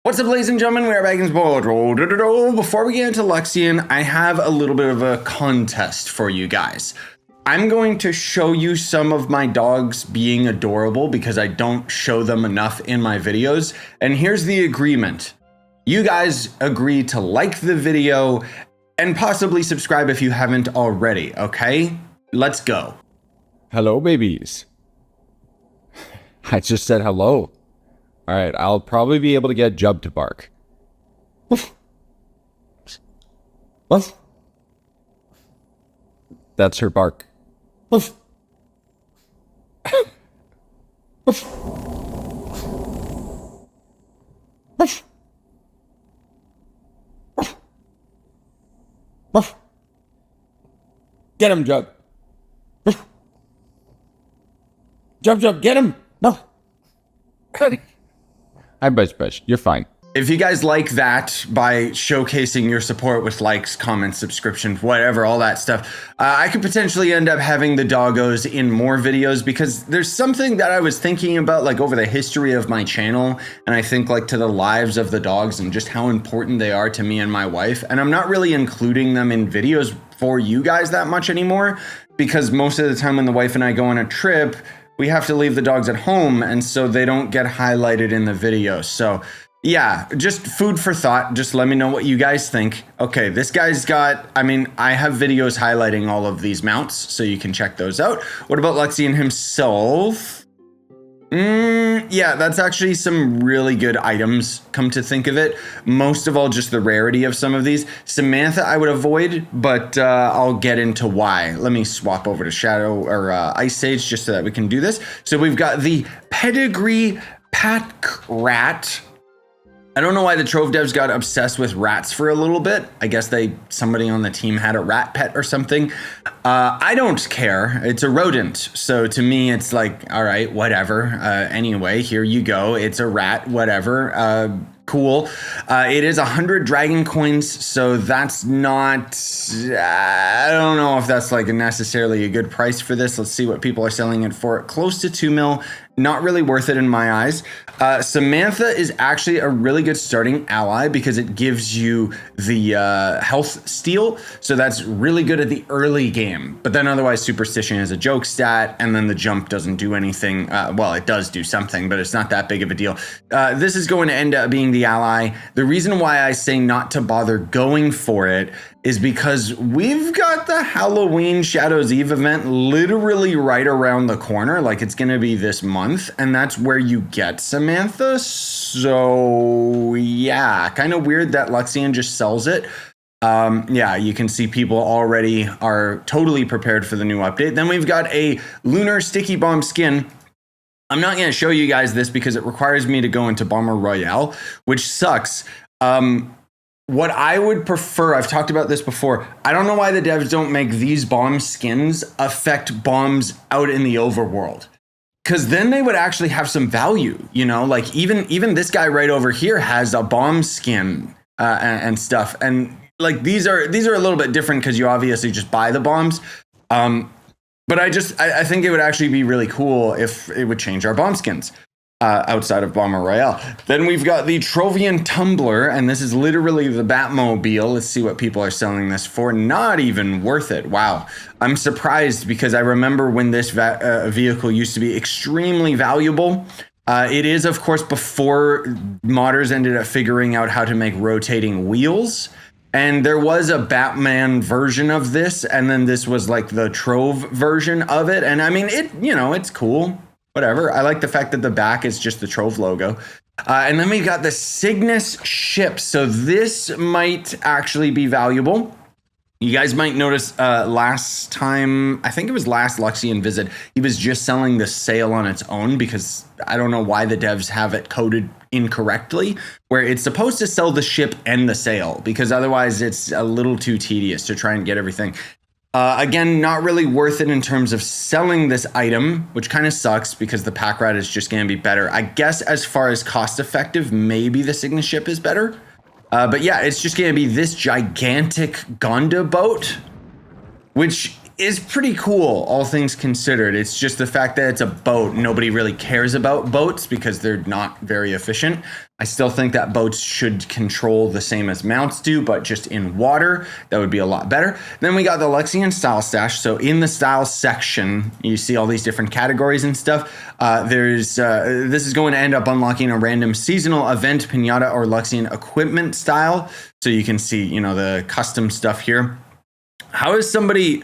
What's up, ladies and gentlemen? We are back in sport. Before we get into Luxion, I have a little bit of a contest for you guys. I'm going to show you some of my dogs being adorable because I don't show them enough in my videos. And here's the agreement. You guys agree to like the video and possibly subscribe if you haven't already, okay? Let's go. Hello, babies. I just said hello. All right, I'll probably be able to get Jub to bark. What? That's her bark. Get him, Jub. Jub, get him. No. Hi, Bush. You're fine. If you guys like that by showcasing your support with likes, comments, subscriptions, whatever, all that stuff, I could potentially end up having the doggos in more videos because there's something that I was thinking about like over the history of my channel, and I think like to the lives of the dogs and just how important they are to me and my wife. And I'm not really including them in videos for you guys that much anymore because most of the time when the wife and I go on a trip, we have to leave the dogs at home, and so they don't get highlighted in the video. So yeah, just food for thought. Just let me know what you guys think. Okay, this guy's got, I have videos highlighting all of these mounts, so you can check those out. What about Luxion himself? Yeah, that's actually some really good items, come to think of it. Most of all, just the rarity of some of these. Samantha, I would avoid, but I'll get into why. Let me swap over to Shadow or Ice Sage just so that we can do this. So we've got the Pedigree Packrat. I don't know why the Trove devs got obsessed with rats for a little bit. I guess somebody on the team had a rat pet or something. I don't care. It's a rodent. So to me, it's like, all right, whatever. Anyway, here you go. It's a rat, whatever. Cool. It is 100 dragon coins. So that's not, I don't know if that's like necessarily a good price for this. Let's see what people are selling it for. Close to 2 mil. Not really worth it in my eyes. Samantha is actually a really good starting ally because it gives you the health steal. So that's really good at the early game. But then otherwise Superstition is a joke stat, and then the jump doesn't do anything. Well, it does do something, but it's not that big of a deal. This is going to end up being the ally. The reason why I say not to bother going for it is because we've got the Halloween Shadows Eve event literally right around the corner. Like it's going to be this month, and that's where you get Samantha. So yeah, kind of weird that Luxion just sells it. Yeah, you can see people already are totally prepared for the new update. Then we've got a Lunar Sticky Bomb skin. I'm not going to show you guys this because it requires me to go into Bomber Royale, which sucks. What I would prefer, I've talked about this before, I don't know why the devs don't make these bomb skins affect bombs out in the overworld. Because then they would actually have some value, you know, like even this guy right over here has a bomb skin and stuff. And like these are a little bit different because you obviously just buy the bombs. But I think it would actually be really cool if it would change our bomb skins. Outside of Bomber Royale. Then we've got the Trovian Tumbler, and this is literally the Batmobile. Let's see what people are selling this for. Not even worth it. Wow. I'm surprised because I remember when this vehicle used to be extremely valuable. It is, of course, before modders ended up figuring out how to make rotating wheels. And there was a Batman version of this, and then this was like the Trove version of it. And I mean, it's cool. Whatever. I like the fact that the back is just the Trove logo. And then we got the Cygnus ship. So this might actually be valuable. You guys might notice last time, I think it was last Luxion visit, he was just selling the sail on its own because I don't know why the devs have it coded incorrectly, where it's supposed to sell the ship and the sail because otherwise it's a little too tedious to try and get everything. Again, not really worth it in terms of selling this item, which kind of sucks because the Packrat is just going to be better. I guess as far as cost effective, maybe the Cygnus ship is better. But yeah, it's just going to be this gigantic Gonda boat, which is pretty cool, all things considered. It's just the fact that it's a boat. Nobody really cares about boats because they're not very efficient. I still think that boats should control the same as mounts do, but just in water, that would be a lot better. Then we got the Luxion style stash. So in the style section, you see all these different categories and stuff. This is going to end up unlocking a random seasonal event, pinata, or Luxion equipment style. So you can see, you know, the custom stuff here. How is somebody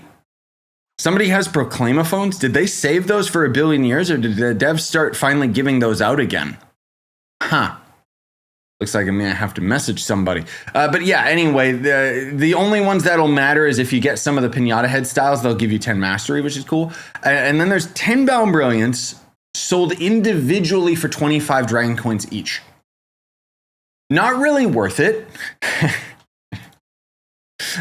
has Proclamophones? Did they save those for a billion years, or did the devs start finally giving those out again? Huh. Looks like I'm gonna have to message somebody. But yeah, anyway, the only ones that'll matter is if you get some of the Pinata head styles, they'll give you 10 mastery, which is cool. And then there's 10 Bound Brilliance sold individually for 25 dragon coins each. Not really worth it.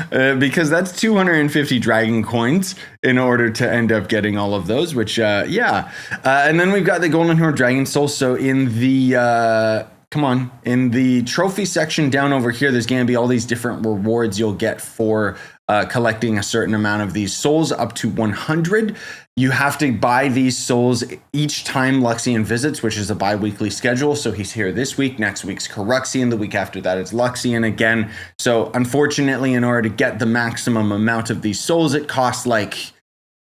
Because that's 250 dragon coins in order to end up getting all of those, which, yeah. And then we've got the Golden Hoard Dragon Souls. So in the, in the trophy section down over here, there's going to be all these different rewards you'll get for collecting a certain amount of these souls, up to 100. You have to buy these souls each time Luxion visits, which is a bi-weekly schedule. So he's here this week, next week's Caruxian, the week after that it's Luxion again. So unfortunately, in order to get the maximum amount of these souls, it costs like,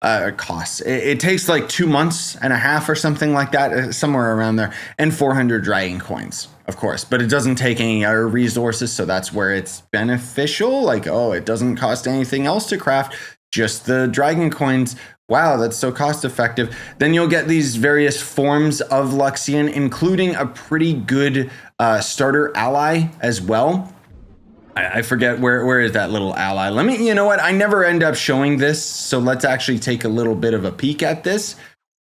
it takes like 2 months and a half or something like that, somewhere around there, and 400 dragon coins, of course. But it doesn't take any other resources, so that's where it's beneficial. Like, oh, it doesn't cost anything else to craft, just the dragon coins. Wow, that's so cost effective. Then you'll get these various forms of Luxion, including a pretty good starter ally as well. I forget where is that little ally. You know what? I never end up showing this, so let's actually take a little bit of a peek at this.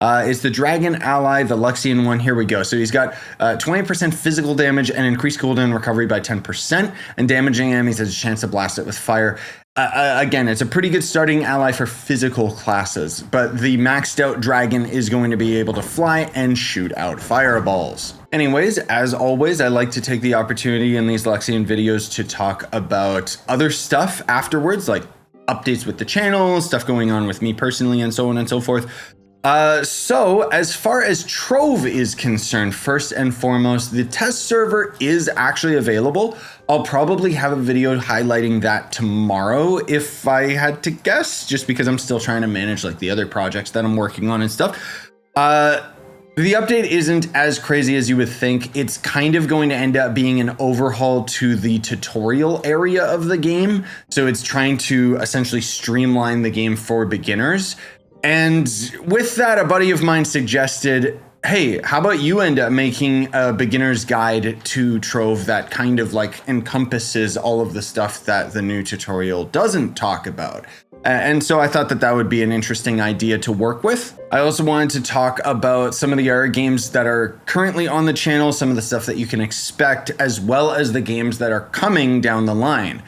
It's the Dragon Ally, the Luxion one. Here we go. So he's got 20% physical damage and increased cooldown recovery by 10%, and damaging enemies has a chance to blast it with fire. Again, it's a pretty good starting ally for physical classes, but the maxed out dragon is going to be able to fly and shoot out fireballs. Anyways, as always, I like to take the opportunity in these Luxion videos to talk about other stuff afterwards, like updates with the channel, stuff going on with me personally, and so on and so forth. So as far as Trove is concerned, first and foremost, the test server is actually available. I'll probably have a video highlighting that tomorrow if I had to guess, just because I'm still trying to manage like the other projects that I'm working on and stuff. The update isn't as crazy as you would think. It's kind of going to end up being an overhaul to the tutorial area of the game. So it's trying to essentially streamline the game for beginners. And with that, a buddy of mine suggested, hey, how about you end up making a beginner's guide to Trove that kind of like encompasses all of the stuff that the new tutorial doesn't talk about? And so I thought that that would be an interesting idea to work with. I also wanted to talk about some of the other games that are currently on the channel, some of the stuff that you can expect, as well as the games that are coming down the line.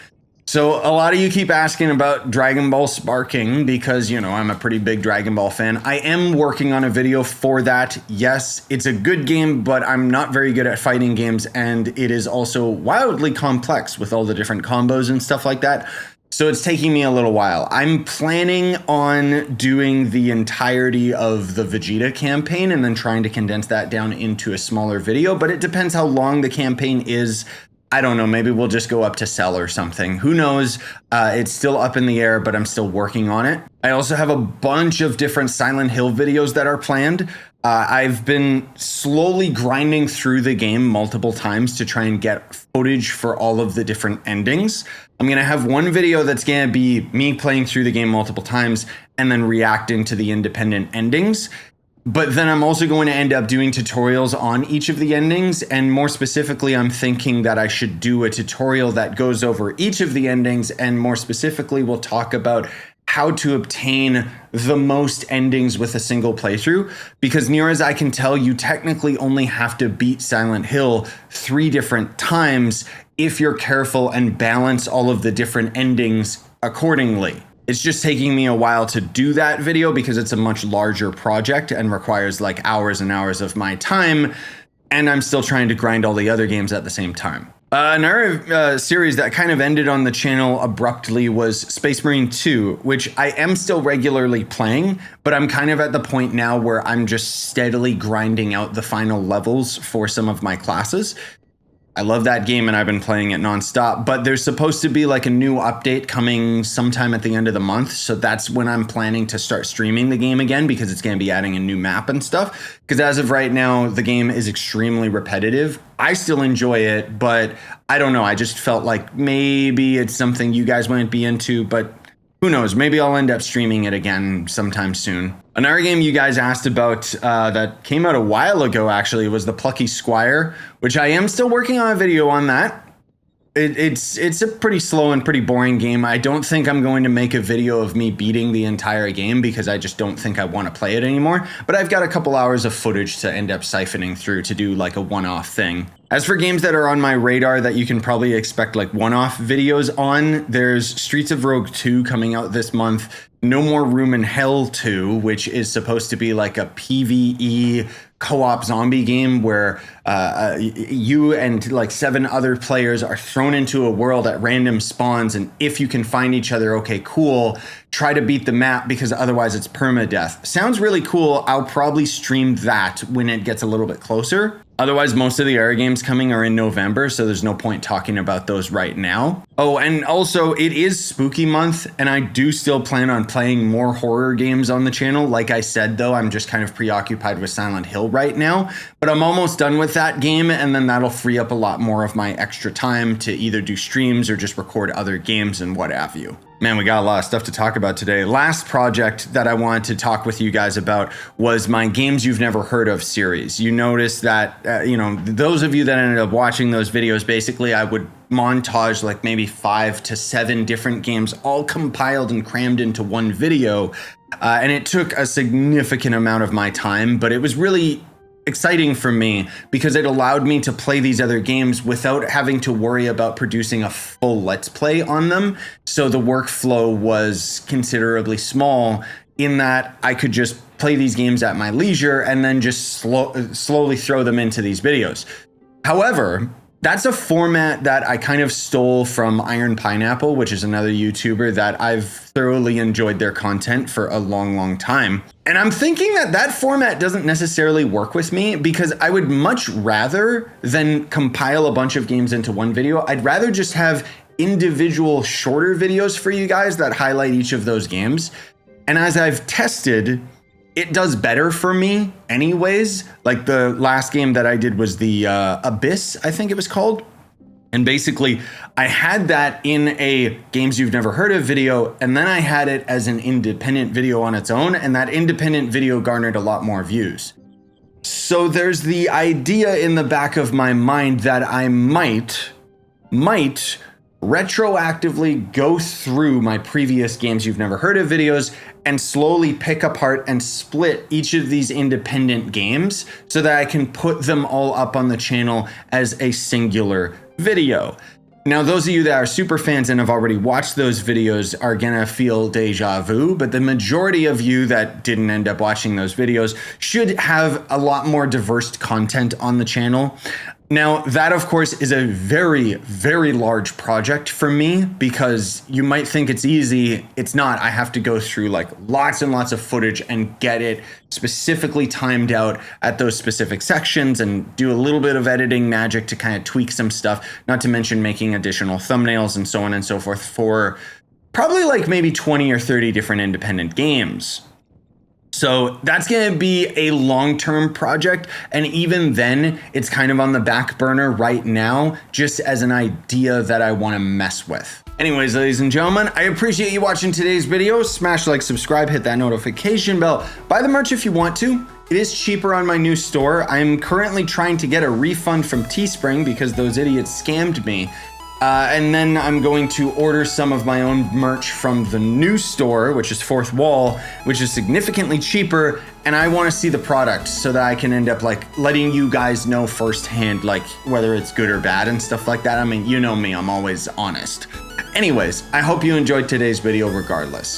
So a lot of you keep asking about Dragon Ball Sparking because, you know, I'm a pretty big Dragon Ball fan. I am working on a video for that. Yes, it's a good game, but I'm not very good at fighting games, and it is also wildly complex with all the different combos and stuff like that. So it's taking me a little while. I'm planning on doing the entirety of the Vegeta campaign and then trying to condense that down into a smaller video, but it depends how long the campaign is. I don't know, maybe we'll just go up to Cell or something. Who knows? It's still up in the air, but I'm still working on it. I also have a bunch of different Silent Hill videos that are planned. I've been slowly grinding through the game multiple times to try and get footage for all of the different endings. I'm going to have one video that's going to be me playing through the game multiple times and then reacting to the independent endings. But then I'm also going to end up doing tutorials on each of the endings. And more specifically, I'm thinking that I should do a tutorial that goes over each of the endings. And more specifically, we'll talk about how to obtain the most endings with a single playthrough. Because near as I can tell, you technically only have to beat Silent Hill 3 different times if you're careful and balance all of the different endings accordingly. It's just taking me a while to do that video because it's a much larger project and requires like hours and hours of my time. And I'm still trying to grind all the other games at the same time. Another series that kind of ended on the channel abruptly was Space Marine 2, which I am still regularly playing, but I'm kind of at the point now where I'm just steadily grinding out the final levels for some of my classes. I love that game and I've been playing it nonstop, but there's supposed to be like a new update coming sometime at the end of the month. So that's when I'm planning to start streaming the game again, because it's going to be adding a new map and stuff. Because as of right now, the game is extremely repetitive. I still enjoy it, but I don't know. I just felt like maybe it's something you guys might be into, but who knows? Maybe I'll end up streaming it again sometime soon. Another game you guys asked about that came out a while ago, actually, was the Plucky Squire, which I am still working on a video on that. It's a pretty slow and pretty boring game. I don't think I'm going to make a video of me beating the entire game because I just don't think I want to play it anymore. But I've got a couple hours of footage to end up siphoning through to do like a one-off thing. As for games that are on my radar that you can probably expect like one-off videos on, there's Streets of Rogue 2 coming out this month. No More Room in Hell 2, which is supposed to be like a PvE co-op zombie game where you and like 7 other players are thrown into a world at random spawns, and if you can find each other, okay, cool, try to beat the map because otherwise it's permadeath. Sounds really cool. I'll probably stream that when it gets a little bit closer. Otherwise, most of the Era games coming are in November, so there's no point talking about those right now. Oh, and also, it is spooky month, and I do still plan on playing more horror games on the channel. Like I said, though, I'm just kind of preoccupied with Silent Hill right now, but I'm almost done with that game, and then that'll free up a lot more of my extra time to either do streams or just record other games and what have you. Man, we got a lot of stuff to talk about today. Last project that I wanted to talk with you guys about was my Games You've Never Heard Of series. You notice that, those of you that ended up watching those videos, basically I would montage like maybe 5 to 7 different games all compiled and crammed into one video. And it took a significant amount of my time, but it was really exciting for me because it allowed me to play these other games without having to worry about producing a full Let's Play on them. So the workflow was considerably small in that I could just play these games at my leisure and then just slowly throw them into these videos. However, that's a format that I kind of stole from Iron Pineapple, which is another YouTuber that I've thoroughly enjoyed their content for a long, long time. And I'm thinking that that format doesn't necessarily work with me because I would much rather than compile a bunch of games into one video. I'd rather just have individual shorter videos for you guys that highlight each of those games. And as I've tested, it does better for me anyways. Like the last game that I did was the Abyss, I think it was called. And basically, I had that in a Games You've Never Heard Of video, and then I had it as an independent video on its own, and that independent video garnered a lot more views. So there's the idea in the back of my mind that I might retroactively go through my previous Games You've Never Heard Of videos and slowly pick apart and split each of these independent games so that I can put them all up on the channel as a singular video. Now, those of you that are super fans and have already watched those videos are gonna feel deja vu, but the majority of you that didn't end up watching those videos should have a lot more diverse content on the channel. Now, that of course is a very, very large project for me because you might think it's easy. It's not. I have to go through like lots and lots of footage and get it specifically timed out at those specific sections and do a little bit of editing magic to kind of tweak some stuff, not to mention making additional thumbnails and so on and so forth for probably like maybe 20 or 30 different independent games. So that's going to be a long-term project. And even then, it's kind of on the back burner right now, just as an idea that I want to mess with. Anyways, ladies and gentlemen, I appreciate you watching today's video. Smash like, subscribe, hit that notification bell. Buy the merch if you want to. It is cheaper on my new store. I'm currently trying to get a refund from Teespring because those idiots scammed me. And then I'm going to order some of my own merch from the new store, which is Fourth Wall, which is significantly cheaper. And I want to see the product so that I can end up like letting you guys know firsthand, like whether it's good or bad and stuff like that. I mean, you know me, I'm always honest. Anyways, I hope you enjoyed today's video regardless.